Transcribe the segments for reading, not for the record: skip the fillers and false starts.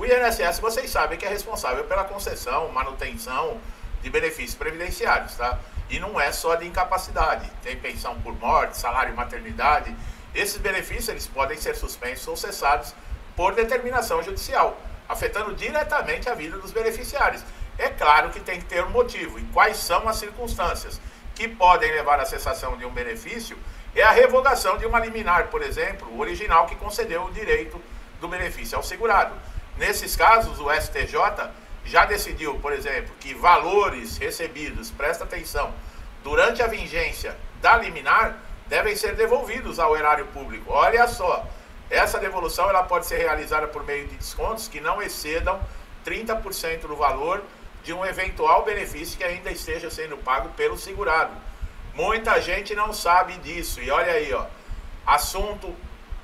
O INSS, vocês sabem que é responsável pela concessão, manutenção de benefícios previdenciários, tá? E não é só de incapacidade, tem pensão por morte, salário maternidade. Esses benefícios eles podem ser suspensos ou cessados por determinação judicial, afetando diretamente a vida dos beneficiários. É claro que tem que ter um motivo. E quais são as circunstâncias que podem levar à cessação de um benefício? É a revogação de uma liminar, por exemplo, original que concedeu o direito do benefício ao segurado. Nesses casos, o STJ já decidiu, por exemplo, que valores recebidos, presta atenção, durante a vigência da liminar, devem ser devolvidos ao erário público. Olha só, essa devolução ela pode ser realizada por meio de descontos que não excedam 30% do valor de um eventual benefício que ainda esteja sendo pago pelo segurado. Muita gente não sabe disso. E olha aí, ó, assunto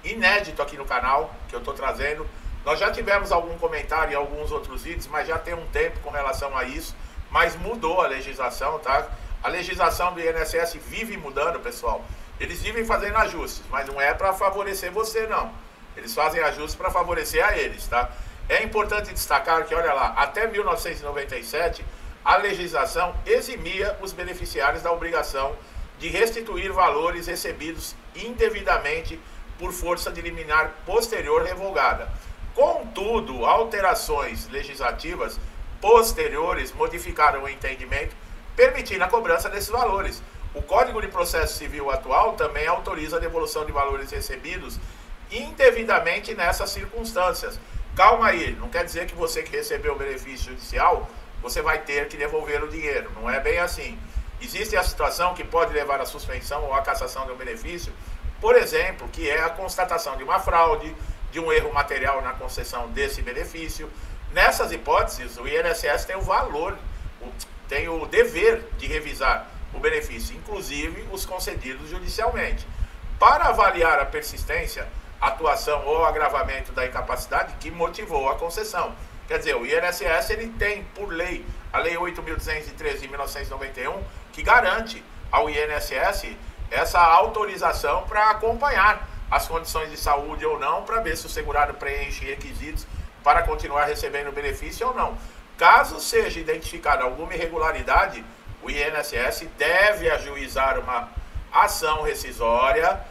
inédito aqui no canal que eu estou trazendo. Nós já tivemos algum comentário em alguns outros vídeos, mas já tem um tempo com relação a isso. Mas mudou a legislação, tá? A legislação do INSS vive mudando, pessoal. Eles vivem fazendo ajustes, mas não é para favorecer você, não. Eles fazem ajustes para favorecer a eles, tá? É importante destacar que, olha lá, até 1997, a legislação eximia os beneficiários da obrigação de restituir valores recebidos indevidamente por força de liminar posterior revogada. Contudo, alterações legislativas posteriores modificaram o entendimento, permitindo a cobrança desses valores. O Código de Processo Civil atual também autoriza a devolução de valores recebidos indevidamente nessas circunstâncias. Calma aí, não quer dizer que você que recebeu o benefício judicial, você vai ter que devolver o dinheiro. Não é bem assim. Existe a situação que pode levar à suspensão ou à cassação de um benefício, por exemplo, que é a constatação de uma fraude, de um erro material na concessão desse benefício. Nessas hipóteses, o INSS tem o valor, tem o dever de revisar o benefício, inclusive os concedidos judicialmente, para avaliar a persistência, atuação ou agravamento da incapacidade que motivou a concessão. Quer dizer, o INSS ele tem, por lei, a Lei 8.213 de 1991, que garante ao INSS essa autorização para acompanhar as condições de saúde ou não, para ver se o segurado preenche requisitos para continuar recebendo o benefício ou não. Caso seja identificada alguma irregularidade, o INSS deve ajuizar uma ação rescisória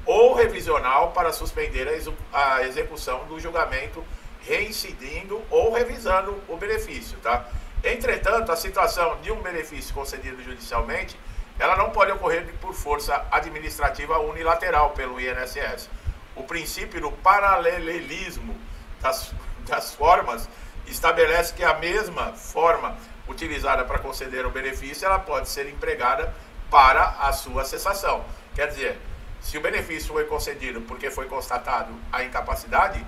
ou revisional para suspender a execução do julgamento, reincidindo ou revisando o benefício, tá? Entretanto, a situação de um benefício concedido judicialmente, ela não pode ocorrer por força administrativa unilateral pelo INSS. O princípio do paralelismo das formas estabelece que a mesma forma utilizada para conceder o benefício, ela pode ser empregada para a sua cessação. Quer dizer, se o benefício foi concedido porque foi constatado a incapacidade,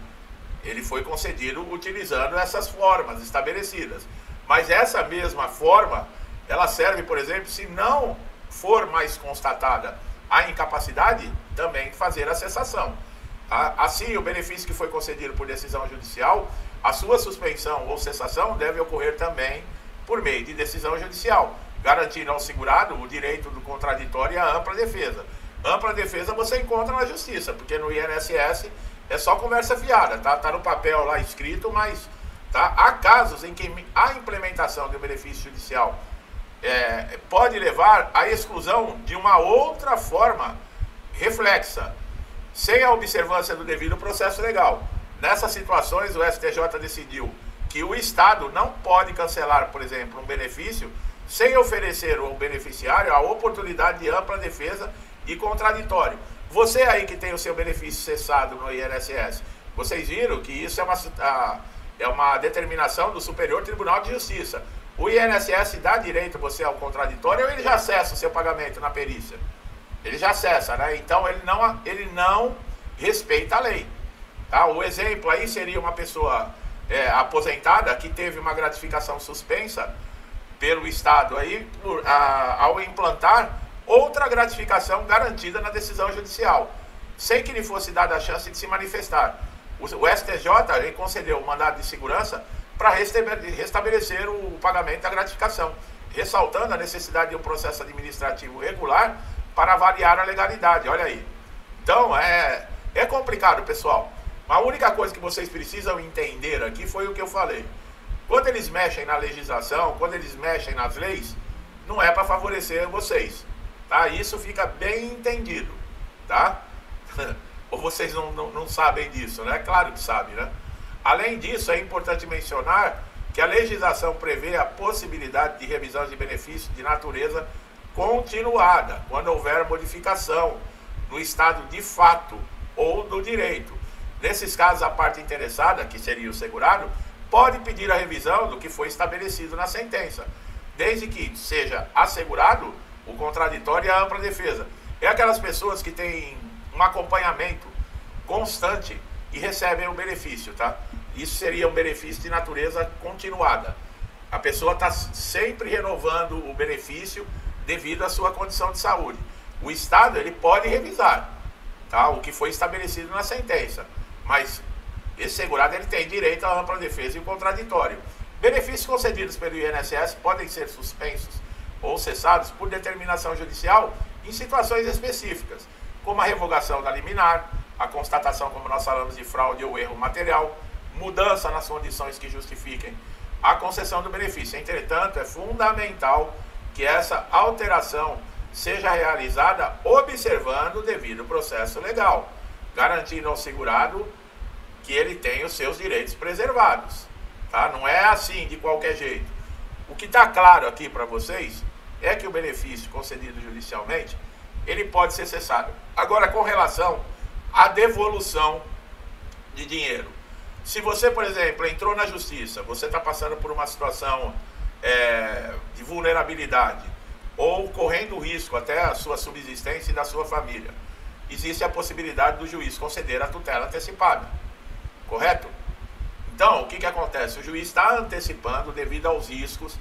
ele foi concedido utilizando essas formas estabelecidas. Mas essa mesma forma, ela serve, por exemplo, se não for mais constatada a incapacidade, também fazer a cessação. Assim, o benefício que foi concedido por decisão judicial, a sua suspensão ou cessação deve ocorrer também por meio de decisão judicial, garantindo ao segurado o direito do contraditório e a ampla defesa. Ampla defesa você encontra na justiça, porque no INSS é só conversa fiada, tá? Tá no papel lá escrito, mas tá? Há casos em que a implementação do benefício judicial pode levar à exclusão de uma outra forma reflexa, sem a observância do devido processo legal. Nessas situações, o STJ decidiu que o Estado não pode cancelar, por exemplo, um benefício sem oferecer ao beneficiário a oportunidade de ampla defesa e contraditório. Você aí que tem o seu benefício cessado no INSS, vocês viram que isso é uma determinação do Superior Tribunal de Justiça. O INSS dá direito a você ao contraditório ou ele já cessa o seu pagamento na perícia? Ele já cessa, né? Então ele não respeita a lei. Tá? O exemplo aí seria uma pessoa aposentada que teve uma gratificação suspensa pelo Estado aí, ao implantar outra gratificação garantida na decisão judicial, sem que lhe fosse dada a chance de se manifestar. O STJ concedeu o mandado de segurança para restabelecer o pagamento da gratificação, ressaltando a necessidade de um processo administrativo regular para avaliar a legalidade. Olha aí. Então, é complicado, pessoal. A única coisa que vocês precisam entender aqui foi o que eu falei. Quando eles mexem na legislação, quando eles mexem nas leis, não é para favorecer vocês, tá? Isso fica bem entendido, tá? Ou vocês não sabem disso, né? Claro que sabem, né? Além disso, é importante mencionar que a legislação prevê a possibilidade de revisão de benefícios de natureza continuada, quando houver modificação no estado de fato ou do direito. Nesses casos, a parte interessada, que seria o segurado, pode pedir a revisão do que foi estabelecido na sentença, desde que seja assegurado o contraditório e a ampla defesa. É aquelas pessoas que têm um acompanhamento constante e recebem o benefício, tá? Isso seria um benefício de natureza continuada. A pessoa está sempre renovando o benefício devido à sua condição de saúde. O Estado, ele pode revisar, tá? O que foi estabelecido na sentença, mas esse segurado, ele tem direito à ampla defesa e o contraditório. Benefícios concedidos pelo INSS podem ser suspensos ou cessados por determinação judicial em situações específicas, como a revogação da liminar, a constatação, como nós falamos, de fraude ou erro material, mudança nas condições que justifiquem a concessão do benefício. Entretanto, é fundamental que essa alteração seja realizada observando o devido processo legal, garantindo ao segurado que ele tem os seus direitos preservados, tá? Não é assim de qualquer jeito. O que está claro aqui para vocês é que o benefício concedido judicialmente, ele pode ser cessado. Agora, com relação à devolução de dinheiro, se você, por exemplo, entrou na justiça, você está passando por uma situação de vulnerabilidade ou correndo risco até a sua subsistência e da sua família, existe a possibilidade do juiz conceder a tutela antecipada. Correto? Então, o que acontece? O juiz está antecipando devido aos riscos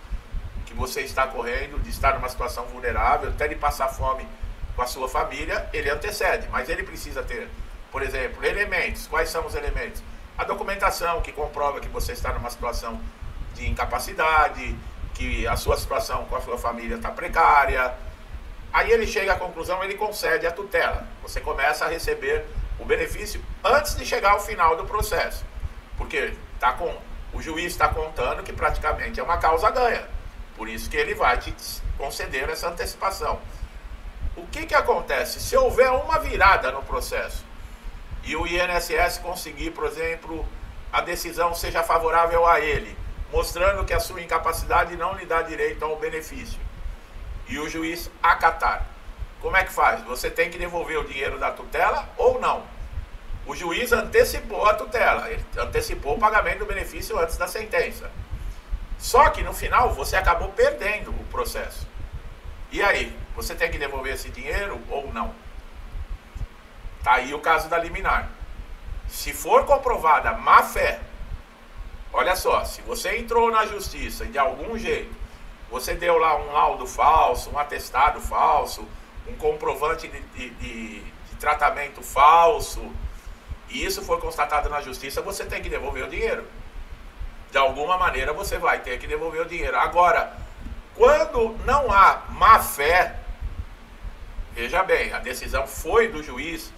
que você está correndo de estar numa situação vulnerável, até de passar fome com a sua família, ele antecede. Mas ele precisa ter, por exemplo, elementos. Quais são os elementos? A documentação que comprova que você está numa situação de incapacidade, que a sua situação com a sua família está precária. Aí ele chega à conclusão, ele concede a tutela. Você começa a receber o benefício antes de chegar ao final do processo, porque o juiz está contando que praticamente é uma causa ganha, por isso que ele vai te conceder essa antecipação. O que acontece? Se houver uma virada no processo e o INSS conseguir, por exemplo, a decisão seja favorável a ele, mostrando que a sua incapacidade não lhe dá direito ao benefício, e o juiz acatar, como é que faz? Você tem que devolver o dinheiro da tutela ou não? O juiz antecipou a tutela, ele antecipou o pagamento do benefício antes da sentença. Só que no final você acabou perdendo o processo. E aí, você tem que devolver esse dinheiro ou não? Tá aí o caso da liminar. Se for comprovada má fé, olha só, se você entrou na justiça e de algum jeito você deu lá um laudo falso, um atestado falso, um comprovante de tratamento falso, e isso foi constatado na justiça, você tem que devolver o dinheiro. De alguma maneira você vai ter que devolver o dinheiro. Agora, quando não há má fé, veja bem, a decisão foi do juiz,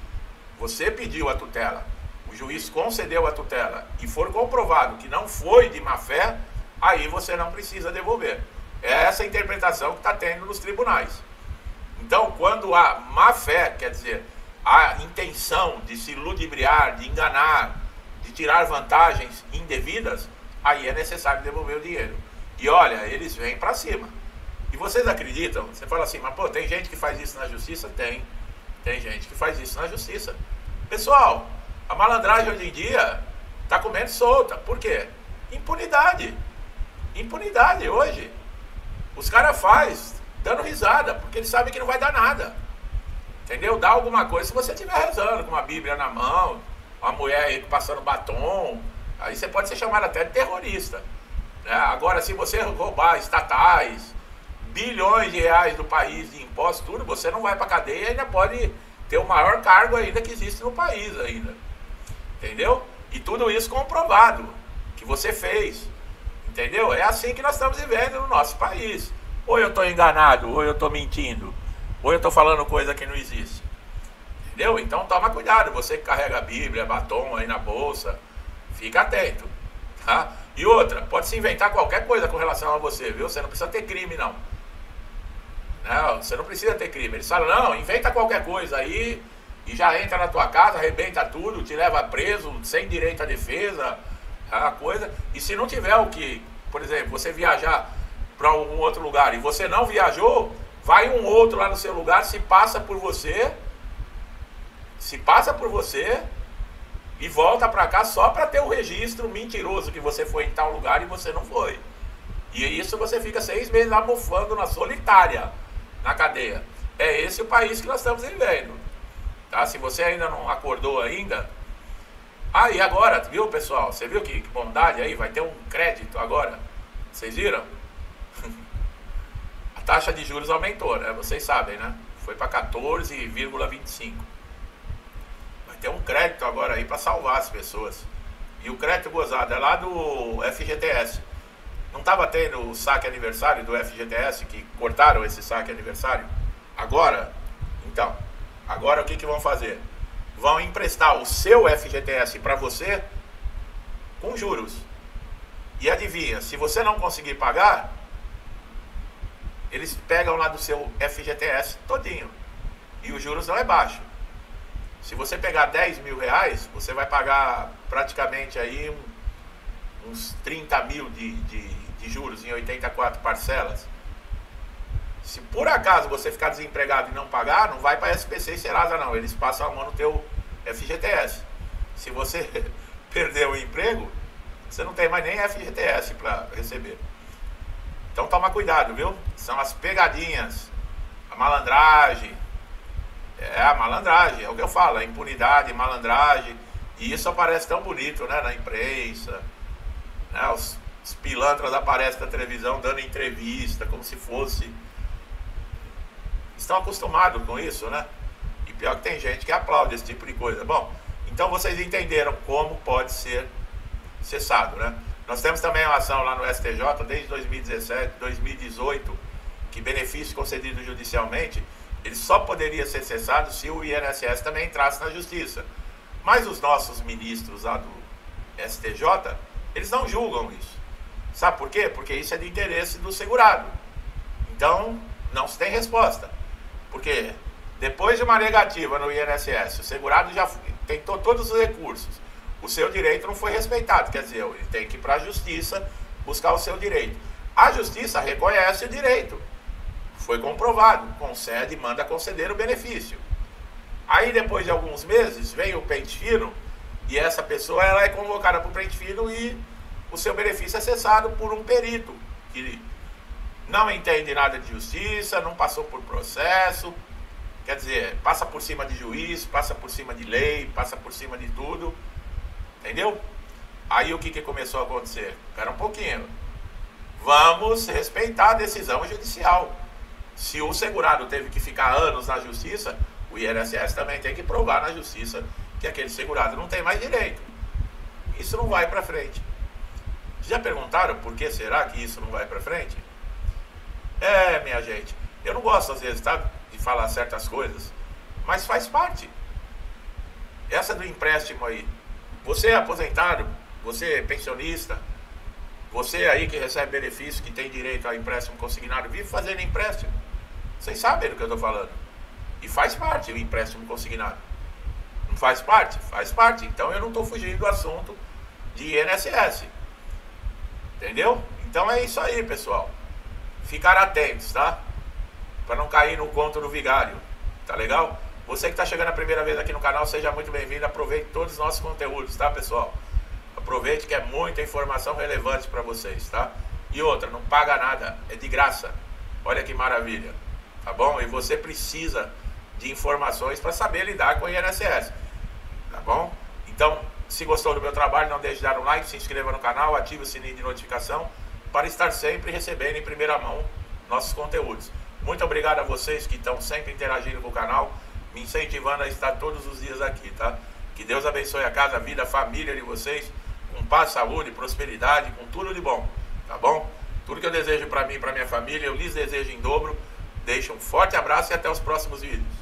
você pediu a tutela, o juiz concedeu a tutela e for comprovado que não foi de má fé, aí você não precisa devolver. É essa a interpretação que está tendo nos tribunais. Então, quando há má fé, quer dizer, a intenção de se ludibriar, de enganar, de tirar vantagens indevidas, aí é necessário devolver o dinheiro. E olha, eles vêm para cima. E vocês acreditam? Você fala assim, mas pô, tem gente que faz isso na justiça? Tem gente que faz isso na justiça. Pessoal, a malandragem hoje em dia está comendo solta. Por quê? Impunidade. Impunidade hoje. Os caras fazem dando risada, porque eles sabem que não vai dar nada. Entendeu? Dá alguma coisa se você estiver rezando, com uma Bíblia na mão, uma mulher aí passando batom, aí você pode ser chamado até de terrorista. Né? Agora, se você roubar estatais, bilhões de reais do país de impostos, tudo, você não vai para cadeia e ainda pode ter o maior cargo ainda que existe no país ainda. Entendeu? E tudo isso comprovado, que você fez. Entendeu? É assim que nós estamos vivendo no nosso país. Ou eu estou enganado, ou eu estou mentindo, ou eu estou falando coisa que não existe. Entendeu? Então toma cuidado, você que carrega a Bíblia, batom aí na bolsa, fica atento, tá? E outra, pode se inventar qualquer coisa com relação a você, viu? Você não precisa ter crime, não. Não, você não precisa ter crime. Eles falam, não, inventa qualquer coisa aí e já entra na tua casa, arrebenta tudo, te leva preso, sem direito à defesa, a coisa. E se não tiver o que, por exemplo, você viajar para algum outro lugar e você não viajou, vai um outro lá no seu lugar, se passa por você e volta para cá só para ter o registro mentiroso que você foi em tal lugar e você não foi. E isso você fica 6 meses lá mofando na solitária, na cadeia. É esse o país que nós estamos vivendo. Tá? Se você ainda não acordou ainda... Ah, e agora, viu, pessoal? Você viu que bondade aí? Vai ter um crédito agora. Vocês viram? A taxa de juros aumentou, né? Vocês sabem, né? Foi para 14,25. Vai ter um crédito agora aí para salvar as pessoas. E o crédito gozado é lá do FGTS. Não estava tendo o saque aniversário do FGTS, que cortaram esse saque aniversário? Agora, então, agora o que vão fazer? Vão emprestar o seu FGTS para você com juros. E adivinha, se você não conseguir pagar, eles pegam lá do seu FGTS todinho. E os juros não é baixo. Se você pegar 10 mil reais, você vai pagar praticamente aí uns 30 mil de juros em 84 parcelas. Se por acaso você ficar desempregado e não pagar, não vai para SPC e Serasa não, eles passam a mão no teu FGTS. Se você perder o emprego, você não tem mais nem FGTS para receber. Então toma cuidado, viu? São as pegadinhas, a malandragem. A malandragem, é o que eu falo, a impunidade, malandragem. E isso aparece tão bonito, né, na imprensa, né, os pilantras aparecem na televisão dando entrevista, como se fosse... Estão acostumados com isso, né? E pior que tem gente que aplaude esse tipo de coisa. Bom, então vocês entenderam como pode ser cessado, né? Nós temos também uma ação lá no STJ, desde 2017, 2018, que benefício concedido judicialmente, ele só poderia ser cessado se o INSS também entrasse na justiça. Mas os nossos ministros lá do STJ, eles não julgam isso. Sabe por quê? Porque isso é de interesse do segurado. Então, não se tem resposta. Porque depois de uma negativa no INSS, o segurado já tentou todos os recursos. O seu direito não foi respeitado. Quer dizer, ele tem que ir para a justiça buscar o seu direito. A justiça reconhece o direito. Foi comprovado. Concede, manda conceder o benefício. Aí, depois de alguns meses, vem o pente fino e essa pessoa ela é convocada para o pente fino e o seu benefício é cessado por um perito que não entende nada de justiça, não passou por processo, quer dizer, passa por cima de juiz, passa por cima de lei, passa por cima de tudo, entendeu? Aí o que começou a acontecer? Espera um pouquinho, vamos respeitar a decisão judicial. Se o segurado teve que ficar anos na justiça, o INSS também tem que provar na justiça que aquele segurado não tem mais direito. Isso não vai para frente. Já perguntaram por que será que isso não vai para frente? Minha gente, eu não gosto às vezes, tá, de falar certas coisas, mas faz parte. Essa do empréstimo aí, você é aposentado, você é pensionista, você aí que recebe benefício, que tem direito a empréstimo consignado, vive fazendo empréstimo. Vocês sabem do que eu estou falando. E faz parte o empréstimo consignado. Não faz parte? Faz parte. Então eu não estou fugindo do assunto de INSS. Entendeu? Então é isso aí, pessoal. Ficar atentos, tá? Para não cair no conto do vigário. Tá legal? Você que está chegando a primeira vez aqui no canal, seja muito bem-vindo. Aproveite todos os nossos conteúdos, tá, pessoal? Aproveite que é muita informação relevante para vocês, tá? E outra, não paga nada, é de graça. Olha que maravilha, tá bom? E você precisa de informações para saber lidar com o INSS, tá bom? Então, se gostou do meu trabalho, não deixe de dar um like, se inscreva no canal, ative o sininho de notificação para estar sempre recebendo em primeira mão nossos conteúdos. Muito obrigado a vocês que estão sempre interagindo com o canal, me incentivando a estar todos os dias aqui, tá? Que Deus abençoe a casa, a vida, a família de vocês, com paz, saúde, prosperidade, com tudo de bom, tá bom? Tudo que eu desejo para mim e para minha família, eu lhes desejo em dobro. Deixo um forte abraço e até os próximos vídeos.